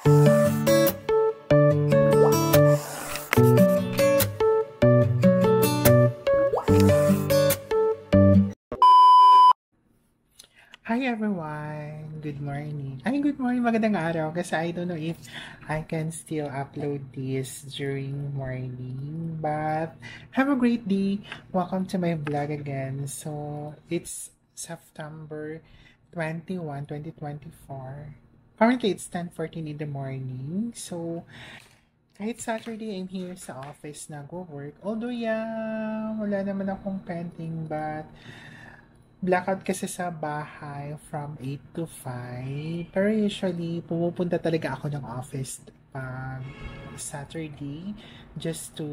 Hi everyone! Good morning. Good morning, magandang araw. Kasi I don't know if I can still upload this during morning. But have a great day. Welcome to my vlog again. So, it's September 21, 2024. Currently, it's 10:14 in the morning. So, kahit Saturday, I'm here sa office nag-work. Although, yeah, wala naman akong pending, but blackout kasi sa bahay from 8 to 5. Pero usually, pumupunta talaga ako ng office pag Saturday just to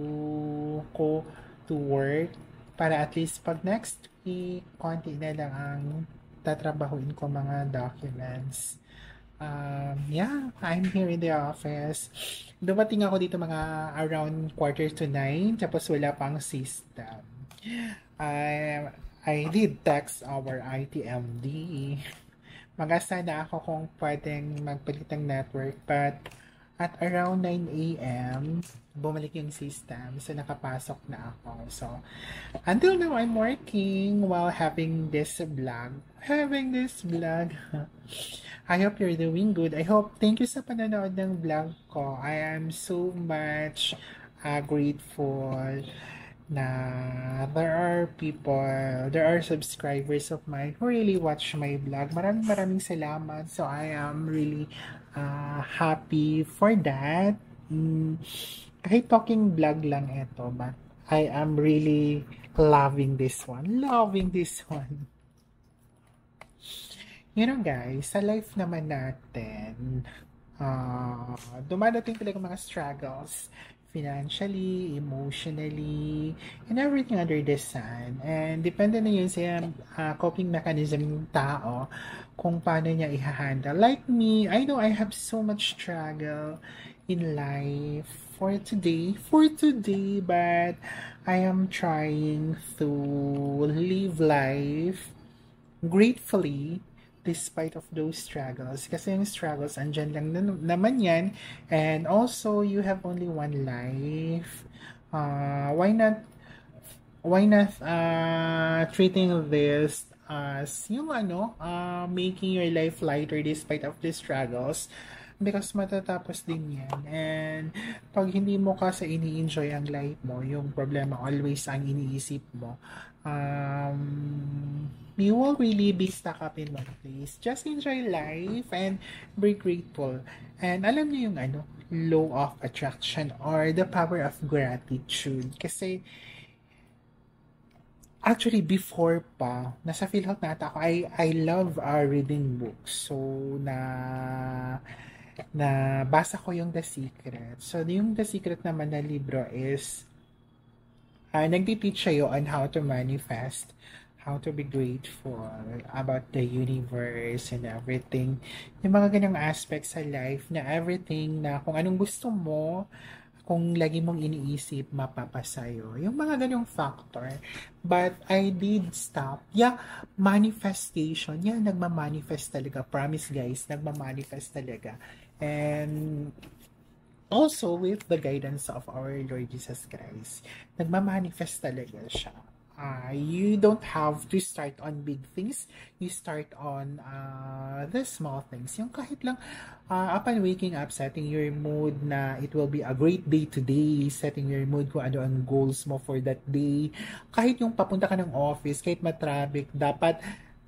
go to work para at least pag next week, konti na lang ang tatrabahuin ko mga documents. Yeah, I'm here in the office. Dumating ako dito mga around 8:45, tapos wala pang system. I I did text our ITMD. Mag-asa na ako kung pwedeng magpalit ng network, but at around 9 a.m., bumalik yung system. So, nakapasok na ako. So, until now, I'm working while having this vlog. I hope you're doing good. Thank you sa panonood ng vlog ko. I am so much grateful na there are subscribers of mine who really watch my vlog. Maraming salamat. So, I am really happy for that. Kahit talking vlog lang ito, but I am really loving this one. You know guys, sa life naman natin, dumadating talaga mga struggles financially, emotionally, and everything under the sun. And depende na yun sa coping mechanism ng tao kung paano niya i-handle. Like me, I know I have so much struggle in life for today, but I am trying to live life gratefully despite of those struggles. Kasi yung struggles, andyan lang naman yan. And also, you have only one life. Why not treating this as yung making your life lighter despite of the struggles? Because matatapos din yan. And pag hindi mo kasi ini-enjoy ang life mo, yung problema always ang iniisip mo, you will really be stuck up in one place. Just enjoy life and be grateful. And alam niyo yung law of attraction or the power of gratitude. Kasi actually before pa, nasa PhilHealth na ako, I love reading books. So na basa ko yung The Secret. So yung The Secret naman na libro is nagtiteach sa'yo on how to manifest, how to be grateful about the universe and everything. Yung mga ganyang aspects sa life na everything na kung anong gusto mo, kung lagi mong iniisip, mapapasayo. Yung mga ganyang factor. But I did stop. Yeah, manifestation. Yeah, nagmamanifest talaga. Promise guys, nagmamanifest talaga. And also with the guidance of our Lord Jesus Christ, nagmamanifest talaga siya. You don't have to start on big things. You start on the small things. Yung kahit lang upon waking up, setting your mood na it will be a great day today, setting your mood kung ano ang goals mo for that day. Kahit yung papunta ka ng office, kahit matraffic, dapat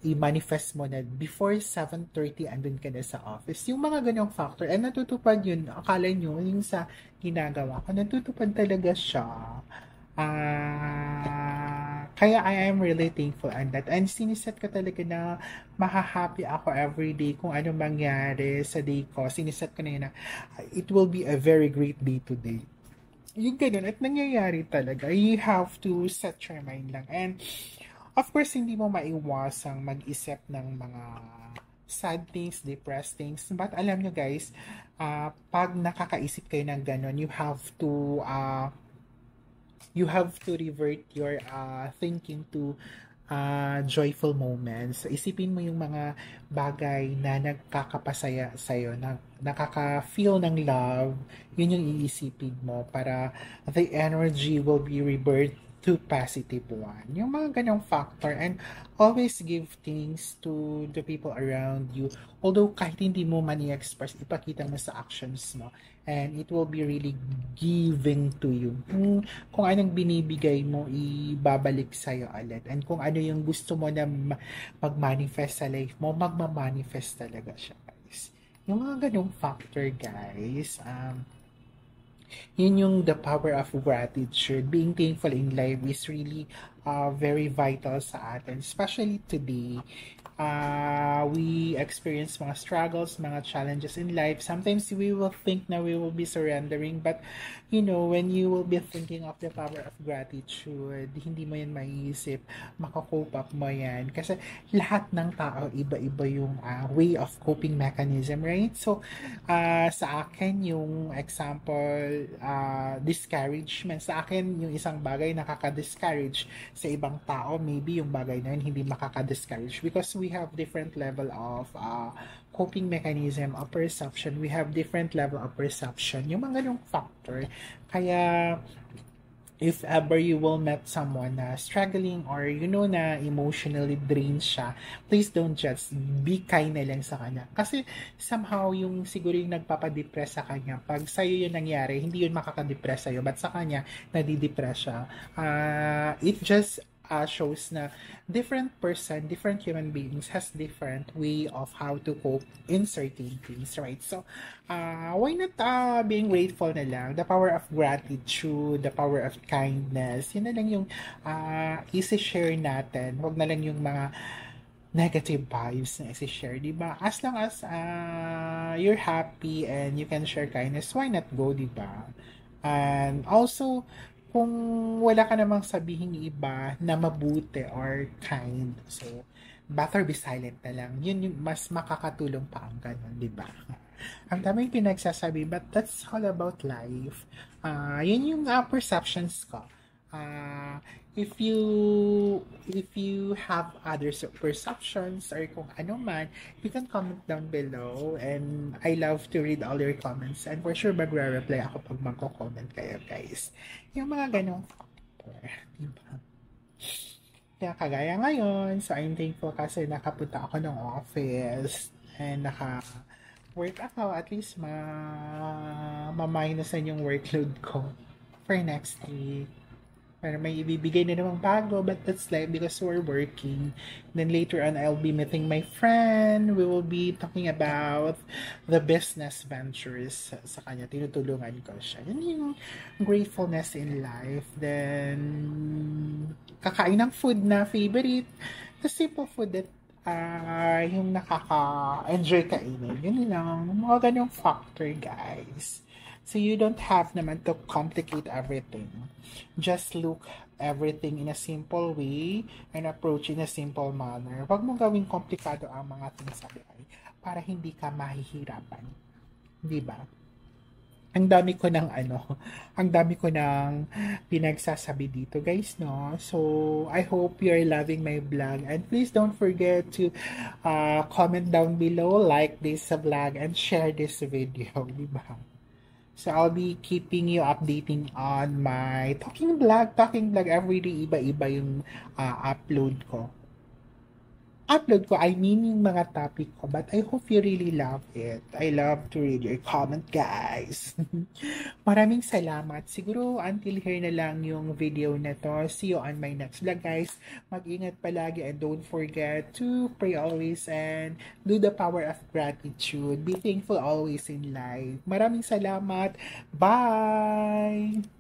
i-manifest mo na before 7:30 andun ka na sa office. Yung mga ganyang factor, and natutupad yun. Akala nyo, yung sa ginagawa ko, natutupad talaga siya. Kaya I am really thankful on that. And siniset ko talaga na mahahappy ako every day kung ano mangyari sa day ko. Siniset ko na yun na it will be a very great day today. Yung ganun. At nangyayari talaga. You have to set your mind lang. And of course, hindi mo maiwasang mag-isip ng mga sad things, depressed things. But alam nyo guys, pag nakakaisip kayo ng ganon, you have to revert your thinking to joyful moments. Isipin mo yung mga bagay na nagkakapasaya sa'yo, na nakaka-feel ng love, yun yung iisipin mo para the energy will be rebirthed to positive one. Yung mga ganong factor, and always give things to the people around you. Although kahit hindi mo man i-express, ipakita mo sa actions mo. And it will be really giving to you. Kung anong binibigay mo, ibabalik sa'yo ulit. And kung ano yung gusto mo na mag-manifest sa life mo, magma-manifest talaga siya, guys. Yung mga ganong factor, guys, yun yung the power of gratitude. Being thankful in life is really very vital sa atin. Especially today, we experience mga struggles, mga challenges in life. Sometimes we will think na we will be surrendering, but you know, when you will be thinking of the power of gratitude, hindi mo yan maiisip, makakope up mo yan. Kasi lahat ng tao, iba-iba yung way of coping mechanism, right? So, sa akin, yung example, discouragement. Sa akin, yung isang bagay nakaka-discourage. Sa ibang tao, maybe yung bagay na yun hindi makaka-discourage because we have different level of coping mechanism of perception. We have different level of perception. Yung mga ganong factor. Kaya, if ever you will met someone na struggling or you know na emotionally drained siya, please don't just be kind na lang sa kanya. Kasi somehow yung siguro yung nagpapadepress sa kanya, pag sa'yo yun nangyari, hindi yun makakadepress sa'yo, but sa kanya, nadidepress siya. It just shows na different person, different human beings has different way of how to cope in certain things, right? So, why not being grateful na lang? The power of gratitude, the power of kindness, yun na lang yung isi-share natin. Huwag na lang yung mga negative vibes na isi-share, di ba? As long as you're happy and you can share kindness, why not go, di ba? And also, kung wala ka namang sabihin iba na mabuti or kind, so better be silent na lang. Yun yung mas makakatulong pa ang ganun, di ba? Ang daming pinagsasabi, but that's all about life. Yun yung perceptions ko. If you have other perceptions or kung ano man, you can comment down below, and I love to read all your comments, and for sure magre-reply ako pag magko-comment kayo, guys. Yung mga ganong factor, diba? Kaya kagaya ngayon, so I'm thankful kasi nakapunta ako ng office and work ako, at least ma-minusan yung workload ko for next week. Pero may ibibigay na namang bago, but that's life because we're working. Then later on, I'll be meeting my friend. We will be talking about the business ventures sa kanya. Tinutulungan ko siya. Yun yung gratefulness in life. Then, kakain ng food na favorite. The simple food that yung nakaka-enjoy kainin. Yun lang. Mga ganyung factor, guys. So you don't have naman to complicate everything. Just look everything in a simple way and approach in a simple manner. Huwag mong gawing komplikado ang mga things sa buhay para hindi ka mahihirapan. Di ba? Ang dami ko ng pinagsasabi dito, guys, no? So, I hope you're loving my vlog. And please don't forget to comment down below, like this vlog, and share this video, di ba? So, I'll be keeping you updating on my talking vlog every day. Iba-iba yung upload ko. I mean yung mga topic ko, but I hope you really love it. I love to read your comment, guys. Maraming salamat. Siguro until here na lang yung video na to. See you on my next vlog, guys. Mag-ingat palagi and don't forget to pray always and do the power of gratitude. Be thankful always in life. Maraming salamat. Bye!